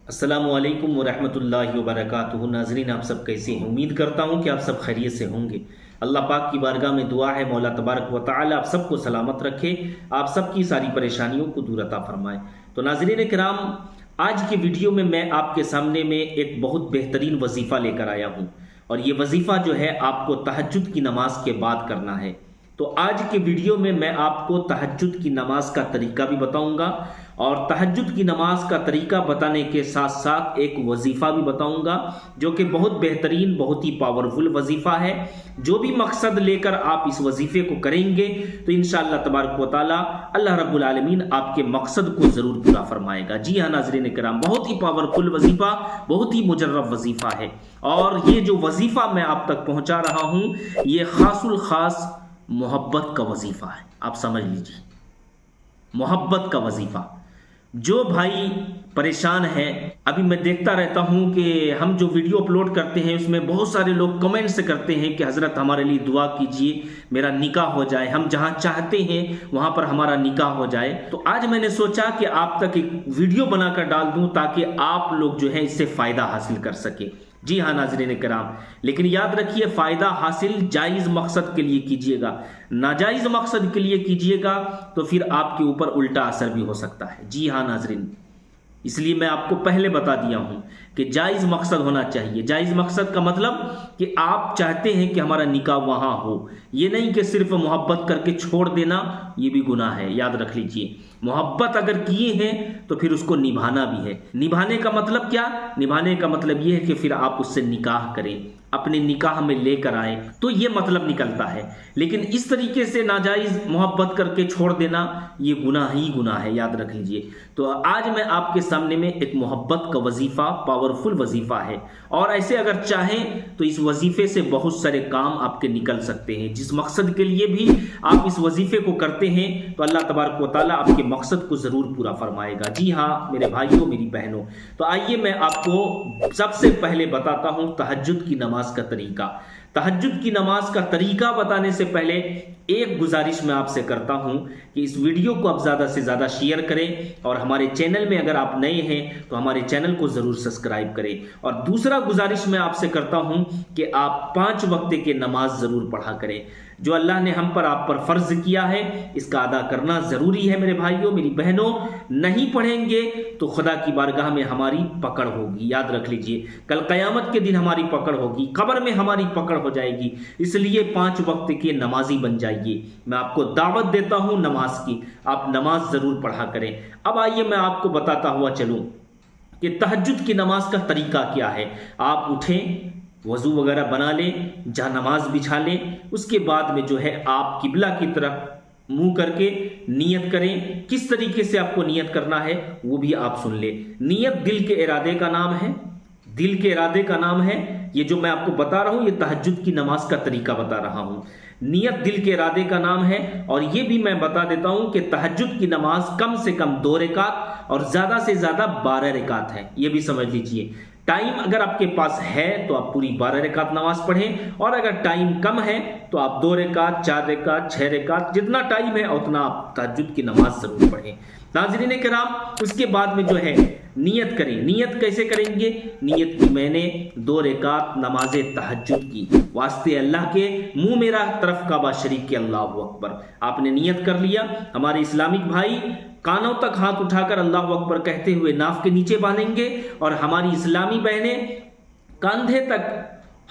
السلام علیکم ورحمۃ اللہ وبرکاتہ۔ ناظرین، آپ سب کیسے ہیں؟ امید کرتا ہوں کہ آپ سب خیریت سے ہوں گے۔ اللہ پاک کی بارگاہ میں دعا ہے مولا تبارک و تعالی آپ سب کو سلامت رکھے، آپ سب کی ساری پریشانیوں کو دور عطا فرمائے۔ تو ناظرین کرام، آج کی ویڈیو میں آپ کے سامنے میں ایک بہت بہترین وظیفہ لے کر آیا ہوں، اور یہ وظیفہ جو ہے آپ کو تہجد کی نماز کے بعد کرنا ہے۔ تو آج کے ویڈیو میں آپ کو تہجد کی نماز کا طریقہ بھی بتاؤں گا، اور تہجد کی نماز کا طریقہ بتانے کے ساتھ ساتھ ایک وظیفہ بھی بتاؤں گا جو کہ بہت بہترین، بہت ہی پاورفل وظیفہ ہے۔ جو بھی مقصد لے کر آپ اس وظیفے کو کریں گے تو انشاءاللہ تبارک و تعالی اللہ رب العالمین آپ کے مقصد کو ضرور پورا فرمائے گا۔ جی ہاں ناظرین کرام، بہت ہی پاورفل وظیفہ، بہت ہی مجرب وظیفہ ہے، اور یہ جو وظیفہ میں آپ تک پہنچا رہا ہوں یہ خاص الخاص محبت کا وظیفہ ہے۔ آپ سمجھ لیجیے، محبت کا وظیفہ۔ جو بھائی پریشان ہیں، ابھی میں دیکھتا رہتا ہوں کہ ہم جو ویڈیو اپلوڈ کرتے ہیں اس میں بہت سارے لوگ کمنٹس کرتے ہیں کہ حضرت ہمارے لیے دعا کیجئے، میرا نکاح ہو جائے، ہم جہاں چاہتے ہیں وہاں پر ہمارا نکاح ہو جائے۔ تو آج میں نے سوچا کہ آپ تک ایک ویڈیو بنا کر ڈال دوں تاکہ آپ لوگ جو ہے اس سے فائدہ حاصل کر سکیں۔ جی ہاں ناظرین کرام، لیکن یاد رکھیے فائدہ حاصل جائز مقصد کے لیے کیجیے گا، ناجائز مقصد کے لیے کیجیے گا تو پھر آپ کے اوپر الٹا اثر بھی ہو سکتا ہے۔ جی ہاں ناظرین، اس لیے میں آپ کو پہلے بتا دیا ہوں کہ جائز مقصد ہونا چاہیے۔ جائز مقصد کا مطلب کہ آپ چاہتے ہیں کہ ہمارا نکاح وہاں ہو، یہ نہیں کہ صرف محبت کر کے چھوڑ دینا، یہ بھی گناہ ہے، یاد رکھ لیجئے۔ محبت اگر کیے ہیں تو پھر اس کو نبھانا بھی ہے۔ نبھانے کا مطلب کیا؟ نبھانے کا مطلب یہ ہے کہ پھر آپ اس سے نکاح کریں، اپنے نکاح میں لے کر آئیں، تو یہ مطلب نکلتا ہے۔ لیکن اس طریقے سے ناجائز محبت کر کے چھوڑ دینا یہ گناہ ہی گناہ ہے، یاد رکھ لیجئے۔ تو آج میں آپ کے سامنے میں ایک محبت کا وظیفہ، پاورفل وظیفہ ہے، اور ایسے اگر چاہیں تو اس وظیفے سے بہت سارے کام آپ کے نکل سکتے ہیں۔ جس مقصد کے لیے بھی آپ اس وظیفے کو کرتے ہیں تو اللہ تبارک و تعالیٰ آپ کے مقصد کو ضرور پورا فرمائے گا۔ جی ہاں میرے بھائیوں، میری بہنوں، تو آئیے میں آپ کو سب سے پہلے بتاتا ہوں تہجد کی نماز کا طریقہ۔ تہجد کی نماز کا طریقہ بتانے سے پہلے ایک گزارش میں آپ سے کرتا ہوں کہ اس ویڈیو کو آپ زیادہ سے زیادہ شیئر کریں، اور ہمارے چینل میں اگر آپ نئے ہیں تو ہمارے چینل کو ضرور سبسکرائب کریں۔ اور دوسرا گزارش میں آپ سے کرتا ہوں کہ آپ 5 وقت کی نماز ضرور پڑھا کریں۔ جو اللہ نے ہم پر، آپ پر فرض کیا ہے، اس کا ادا کرنا ضروری ہے میرے بھائیوں، میری بہنوں۔ نہیں پڑھیں گے تو خدا کی بارگاہ میں ہماری پکڑ ہوگی، یاد رکھ لیجئے۔ کل قیامت کے دن ہماری پکڑ ہوگی، قبر میں ہماری پکڑ ہو جائے گی۔ اس لیے 5 وقت کے نمازی بن جائیے۔ میں آپ کو دعوت دیتا ہوں نماز کی، آپ نماز ضرور پڑھا کریں۔ اب آئیے میں آپ کو بتاتا ہوا چلوں کہ تہجد کی نماز کا طریقہ کیا ہے۔ آپ اٹھیں، وضو وغیرہ بنا لیں، جہاں نماز بچھا لیں، اس کے بعد میں جو ہے آپ قبلہ کی طرف منہ کر کے نیت کریں۔ کس طریقے سے آپ کو نیت کرنا ہے وہ بھی آپ سن لیں۔ نیت دل کے ارادے کا نام ہے، دل کے ارادے کا نام ہے۔ یہ جو میں آپ کو بتا رہا ہوں یہ تہجد کی نماز کا طریقہ بتا رہا ہوں۔ نیت دل کے ارادے کا نام ہے، اور یہ بھی میں بتا دیتا ہوں کہ تہجد کی نماز کم سے کم 2 رکعت اور زیادہ سے زیادہ 12 رکعت ہے، یہ بھی سمجھ لیجئے۔ ٹائم اگر آپ کے پاس ہے تو آپ پوری 12 رکعت نماز پڑھیں، اور اگر ٹائم کم ہے تو آپ 2 رکعت، 4 رکعت، 6 رکعت، جتنا ٹائم ہے اتنا آپ تہجد کی نماز ضرور پڑھیں۔ ناظرین کرام، اس کے بعد میں جو ہے نیت کریں۔ نیت کیسے کریں گے؟ نیت کی میں نے 2 رکعت نماز تہجد کی، واسطے اللہ کے، منہ میرا طرف کعبہ شریف کے، اللہ اکبر۔ آپ نے نیت کر لیا۔ ہمارے اسلامک بھائی کانوں تک ہاتھ اٹھا کر اللہ اکبر کہتے ہوئے ناف کے نیچے باندھیں گے، اور ہماری اسلامی بہنیں کاندھے تک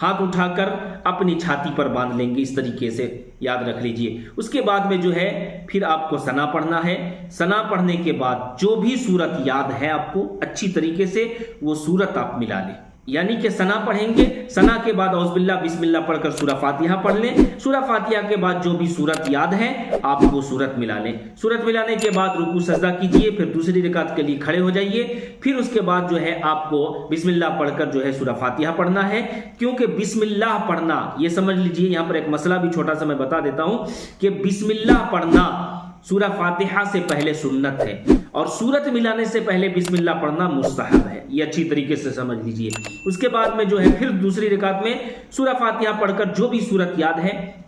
ہاتھ اٹھا کر اپنی چھاتی پر باندھ لیں گے، اس طریقے سے، یاد رکھ لیجئے۔ اس کے بعد میں جو ہے پھر آپ کو ثنا پڑھنا ہے۔ ثنا پڑھنے کے بعد جو بھی سورت یاد ہے آپ کو اچھی طریقے سے وہ سورت آپ ملا لیں، یعنی کہ ثنا پڑھیں گے، ثنا کے بعد اعوذ باللہ بسم اللہ پڑھ کر سورہ فاتحہ پڑھ لیں۔ سورہ فاتحہ کے بعد جو بھی سورت یاد ہے آپ وہ سورت ملا لیں۔ سورت ملانے کے بعد رکوع سجدہ کیجئے، پھر دوسری رکعت کے لیے کھڑے ہو جائیے۔ پھر اس کے بعد جو ہے آپ کو بسم اللہ پڑھ کر جو ہے سورہ فاتحہ پڑھنا ہے۔ کیونکہ بسم اللہ پڑھنا، یہ سمجھ لیجئے، یہاں پر ایک مسئلہ بھی چھوٹا سا میں بتا دیتا ہوں کہ بسم اللہ پڑھنا سورہ فاتحہ سے پہلے سنت ہے، اور سورت ملانے سے پہلے بسم اللہ پڑھنا مستحب ہے، یہ اچھی طریقے سے سمجھ لیجئے۔ اس کے بعد میں جو ہے پھر دوسری رکعت میں سورہ فاتحہ پڑھ کر جو بھی سورت یاد ہے